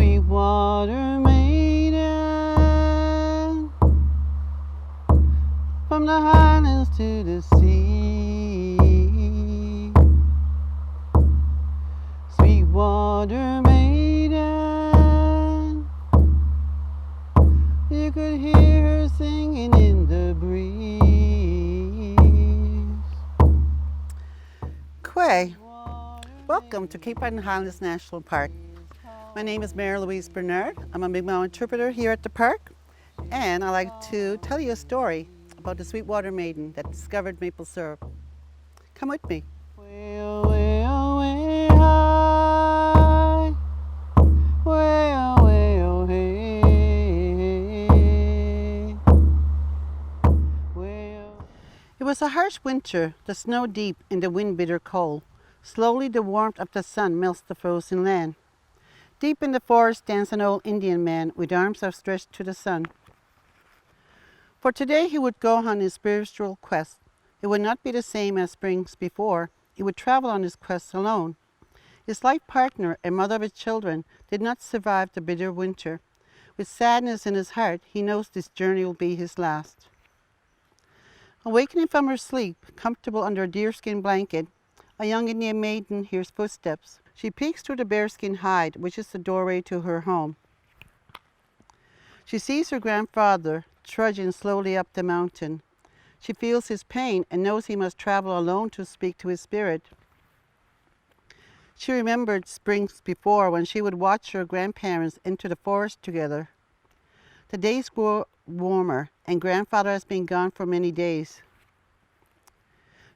Sweetwater Maiden, from the Highlands to the sea. Sweetwater Maiden, you could hear her singing in the breeze. Quay. Welcome to Cape Breton Highlands National Park. My name is Mary Louise Bernard. I'm a Mi'kmaq interpreter here at the park, and I'd like to tell you a story about the Sweetwater Maiden that discovered maple syrup. Come with me. Way, way, way high, way, way, hey. It was a harsh winter, the snow deep and the wind bitter cold. Slowly the warmth of the sun melts the frozen land. Deep in the forest stands an old Indian man with arms outstretched to the sun. For today he would go on his spiritual quest. It would not be the same as springs before. He would travel on his quest alone. His life partner and mother of his children did not survive the bitter winter. With sadness in his heart, he knows this journey will be his last. Awakening from her sleep, comfortable under a deerskin blanket, a young Indian maiden hears footsteps. She peeks through the bearskin hide, which is the doorway to her home. She sees her grandfather trudging slowly up the mountain. She feels his pain and knows he must travel alone to speak to his spirit. She remembered springs before when she would watch her grandparents enter the forest together. The days grow warmer, and grandfather has been gone for many days.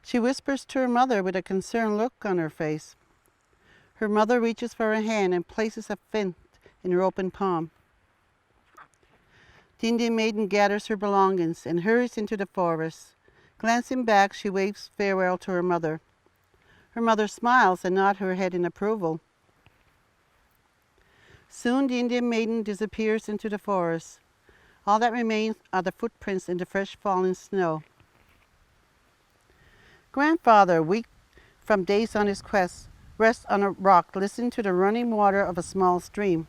She whispers to her mother with a concerned look on her face. Her mother reaches for her hand and places a flint in her open palm. The Indian maiden gathers her belongings and hurries into the forest. Glancing back, she waves farewell to her mother. Her mother smiles and nods her head in approval. Soon the Indian maiden disappears into the forest. All that remains are the footprints in the fresh fallen snow. Grandfather, weak from days on his quest, rests on a rock listening to the running water of a small stream.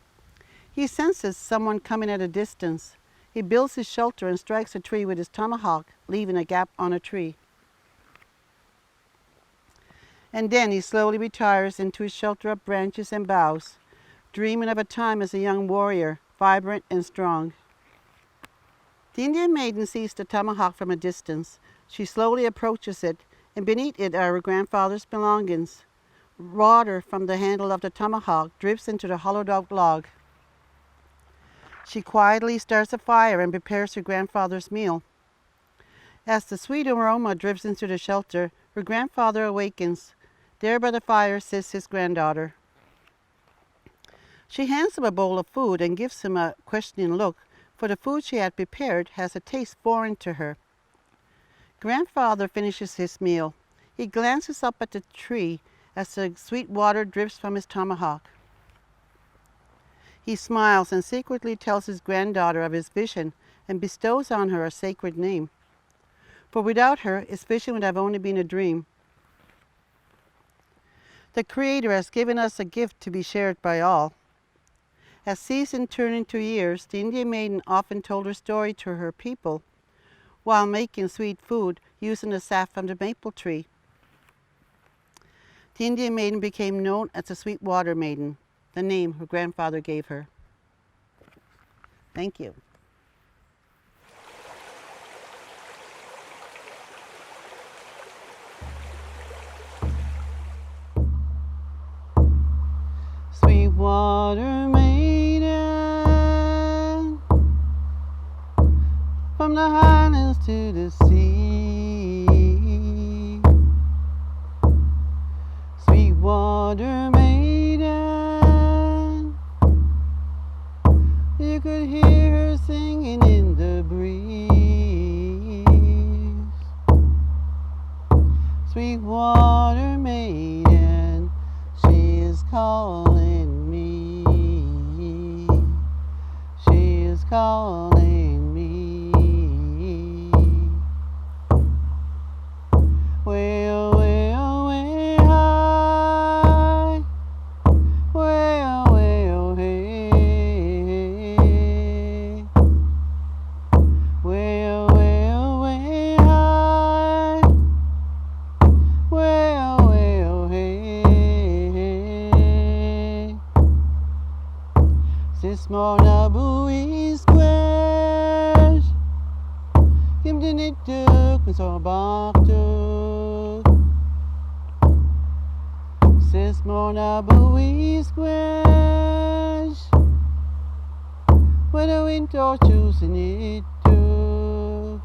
He senses someone coming at a distance. He builds his shelter and strikes a tree with his tomahawk, leaving a gap on a tree. And then he slowly retires into his shelter of branches and boughs, dreaming of a time as a young warrior, vibrant and strong. The Indian maiden sees the tomahawk from a distance. She slowly approaches it, and beneath it are her grandfather's belongings. Water from the handle of the tomahawk drips into the hollowed-out log. She quietly starts a fire and prepares her grandfather's meal. As the sweet aroma drifts into the shelter, her grandfather awakens. There by the fire sits his granddaughter. She hands him a bowl of food and gives him a questioning look, for the food she had prepared has a taste foreign to her. Grandfather finishes his meal. He glances up at the tree as the sweet water drips from his tomahawk. He smiles and secretly tells his granddaughter of his vision and bestows on her a sacred name. For without her, his vision would have only been a dream. The Creator has given us a gift to be shared by all. As seasons turn into years, the Indian maiden often told her story to her people while making sweet food using the sap from the maple tree. The Indian maiden became known as the Sweetwater Maiden, the name her grandfather gave her. Thank you. Sweetwater Maiden, from the Highlands to the sea. Sweetwater Maiden, you could hear her singing in the breeze. Sweetwater Maiden, she is calling me. She is calling me. Way, way, way high, way, way, hey. Sismoqnapui'skwe'j, Kim din ituk min so baktuk. Sismoqnapui'skwe'j, where the winter choosing it to.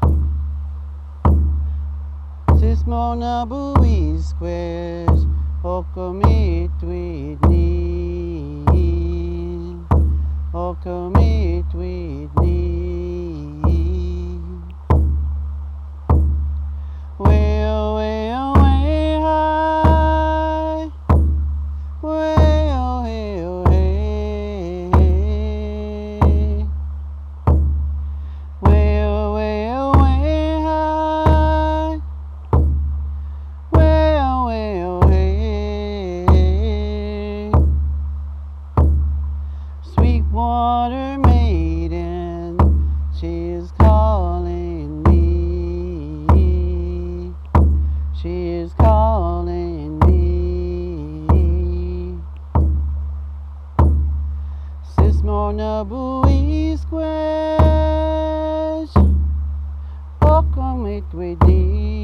Sismoqnapui'skwe'j, oh come eat with me. Oh come eat with me. Way oh way oh way high, way oh hey oh hey, way oh way oh way high, way oh hey. Sweetwater Maiden, she is calling me. She is calling me. Sismoqnapui'skwe'j, oh come eat with me.